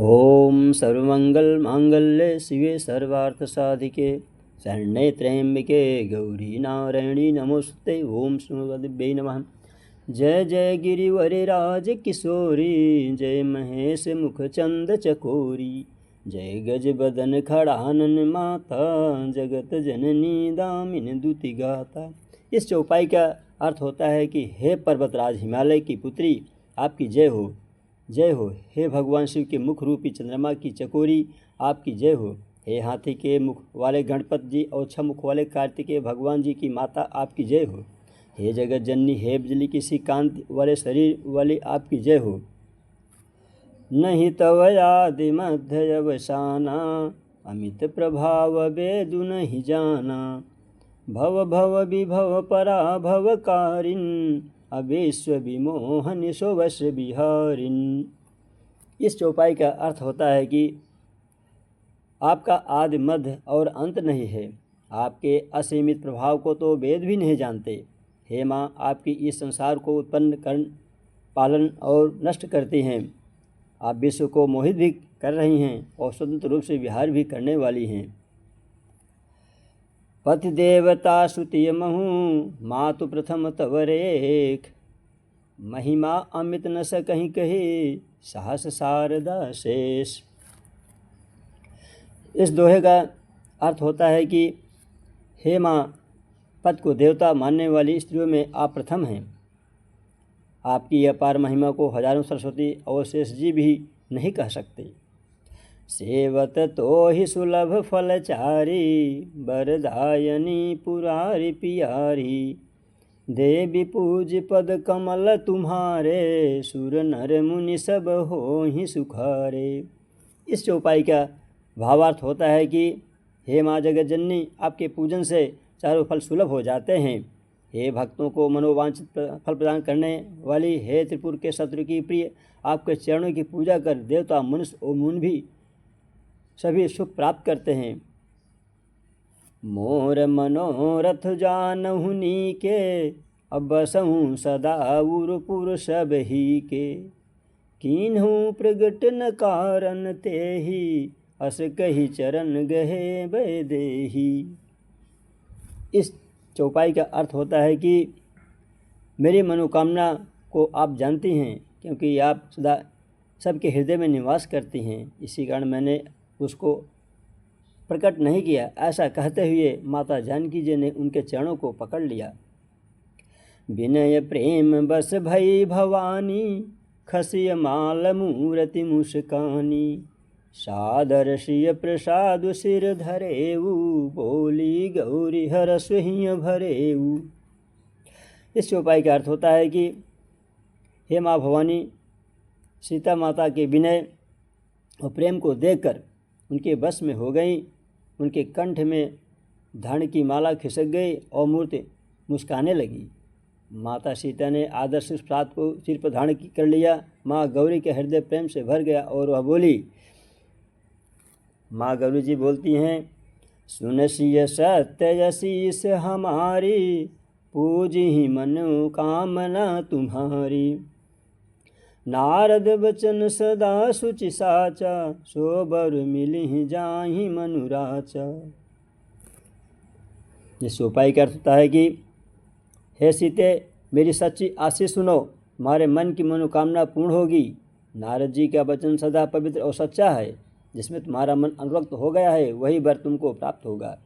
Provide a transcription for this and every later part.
ओम सर्वमंगल मांगल्ये शिवे सर्वार्थसाधिके शरण्ये त्र्यंबके गौरी नारायणी नमोस्तुते। ओम श्रीमद्देव्यै नमः। जय जय गिरिवरराज किशोरी, जय महेश मुखचंद चकोरी, जय गज बदन खड़ानन माता, जगत जननी दामिन दुति गाता। इस चौपाई का अर्थ होता है कि हे पर्वतराज हिमालय की पुत्री, आपकी जय हो, जय हो। हे भगवान शिव के मुख रूपी चंद्रमा की चकोरी, आपकी जय हो। हे हाथी के मुख वाले गणपत जी और छह मुख वाले कार्तिकेय भगवान जी की माता, आपकी जय हो। हे जगत जननी, हे बिजली की सी कांति वाले शरीर वाली, आपकी जय हो। नहीं तव आदि मध्य अवसाना, अमित प्रभाव वेदु नहीं जाना। भव भव विभव पराभव कारिन, अविश्व विमोहन सोवश बिहारिन। इस चौपाई का अर्थ होता है कि आपका आदि मध्य और अंत नहीं है। आपके असीमित प्रभाव को तो वेद भी नहीं जानते। हे माँ, आपकी इस संसार को उत्पन्न कर, पालन और नष्ट करती हैं। आप विश्व को मोहित भी कर रही हैं और स्वतंत्र रूप से विहार भी करने वाली हैं। पति देवता श्रुतिय महु, मातु प्रथम तव रेख। महिमा अमित न सकहीं कही, साहस शारदा शेष। इस दोहे का अर्थ होता है कि हे माँ, पति को देवता मानने वाली स्त्रियों में आप प्रथम हैं। आपकी अपार महिमा को हजारों सरस्वती और शेष जी भी नहीं कह सकते। सेवत तो ही सुलभ फलचारी, बरदायनी पुरारी पियारी। देवी पूज पद कमल तुम्हारे, सुर नर मुनि सब हो ही सुखारे। इस चौपाई का भावार्थ होता है कि हे माँ जगत जननी, आपके पूजन से चारों फल सुलभ हो जाते हैं। हे भक्तों को मनोवांछित फल प्रदान करने वाली, हे त्रिपुर के शत्रु की प्रिय, आपके चरणों की पूजा कर देवता मनुष्य और मुनि भी सभी सुख प्राप्त करते हैं। मोर मनोरथ जानहु नीके, अब बसहु सदा उरपुर सब ही के। कीन्हु प्रगट न कारण तेहि, अस कही चरण गहे बैदेही। इस चौपाई का अर्थ होता है कि मेरी मनोकामना को आप जानती हैं, क्योंकि आप सदा सबके हृदय में निवास करती हैं। इसी कारण मैंने उसको प्रकट नहीं किया। ऐसा कहते हुए माता जानकी जी ने उनके चरणों को पकड़ लिया। विनय प्रेम बस भई भवानी, खसिय माल मूर्ति मुस्कानी। सादर श्रिय प्रसाद सिर धरेऊ, बोली गौरी हर सुहिय भरेऊ। इस चौपाई का अर्थ होता है कि हे माँ भवानी, सीता माता के विनय और प्रेम को देखकर उनके बस में हो गई। उनके कंठ में धन की माला खिसक गई और मूर्ति मुस्काने लगी। माता सीता ने आदर से उस प्रसाद को सिर पर धारण कर लिया। माँ गौरी के हृदय प्रेम से भर गया और वह बोली। माँ गौरी जी बोलती हैं, सुन सिय सत्य यशीष हमारी, पूजी मनु कामना तुम्हारी। नारद बचन सदा सुचि साचा, सो बर मिलहि जाहि मनुराचा। इस चौपाई का अर्थ होता है कि हे सीते, मेरी सच्ची आशीष सुनो, तुम्हारे मन की मनोकामना पूर्ण होगी। नारद जी का वचन सदा पवित्र और सच्चा है। जिसमें तुम्हारा मन अनुरक्त हो गया है, वही वर तुमको प्राप्त होगा।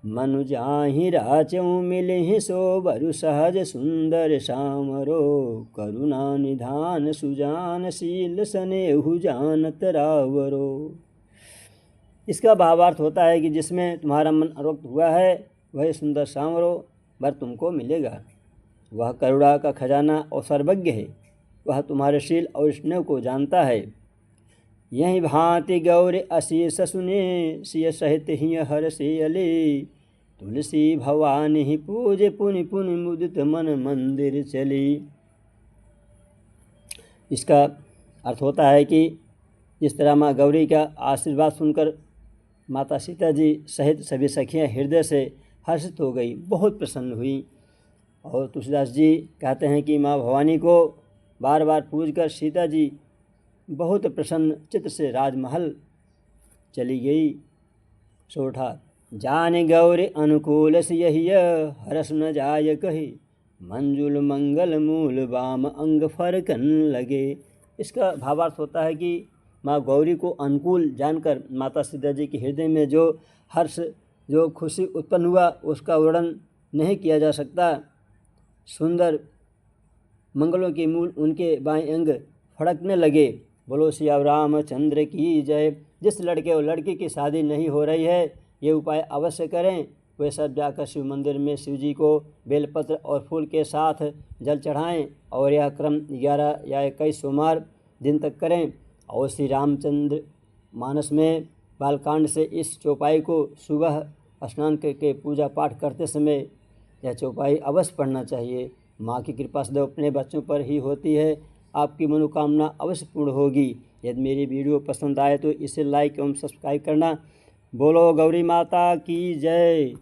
मनु जाहि राचऊ मिलहि, सो बरु सहज सुंदर सामरो। करुणा निधान सुजान, शील स्नेहु जानत रावरो। इसका भावार्थ होता है कि जिसमें तुम्हारा मन अनुरक्त हुआ है, वही सुंदर सामरो वर तुमको मिलेगा। वह करुणा का खजाना और सर्वज्ञ है। वह तुम्हारे शील और स्नेह को जानता है। यही भांति गौर अशीष सुने, सिय सहित ही हर से अले। तुलसी भवानी ही पूजे, पुनि पुनि मुदित मन मंदिर चली। इसका अर्थ होता है कि इस तरह माँ गौरी का आशीर्वाद सुनकर माता सीता जी सहित सभी सखियाँ हृदय से हर्षित हो गई, बहुत प्रसन्न हुई। और तुलसीदास जी कहते हैं कि माँ भवानी को बार बार पूजकर सीता जी बहुत प्रसन्न चित्त से राजमहल चली गई। सोठा जान गौरी अनुकूल सियहिय हरस न जाय कही, मंजुल मंगल मूल वाम अंग फरकन लगे। इसका भावार्थ होता है कि माँ गौरी को अनुकूल जानकर माता सीता जी के हृदय में जो हर्ष, जो खुशी उत्पन्न हुआ, उसका वर्णन नहीं किया जा सकता। सुंदर मंगलों के मूल उनके बाएं अंग फड़कने लगे। बोलो सिया रामचंद्र की जय। जिस लड़के और लड़की की शादी नहीं हो रही है, ये उपाय अवश्य करें। वे सब जाकर शिव मंदिर में शिव जी को बेलपत्र और फूल के साथ जल चढ़ाएं और यह क्रम 11 या 21 सोमवार दिन तक करें। और श्री रामचंद्र मानस में बालकांड से इस चौपाई को सुबह स्नान करके पूजा पाठ करते समय यह चौपाई अवश्य पढ़ना चाहिए। माँ की कृपा सदैव अपने बच्चों पर ही होती है। आपकी मनोकामना अवश्य पूर्ण होगी। यदि मेरी वीडियो पसंद आए तो इसे लाइक एवं सब्सक्राइब करना। बोलो गौरी माता की जय।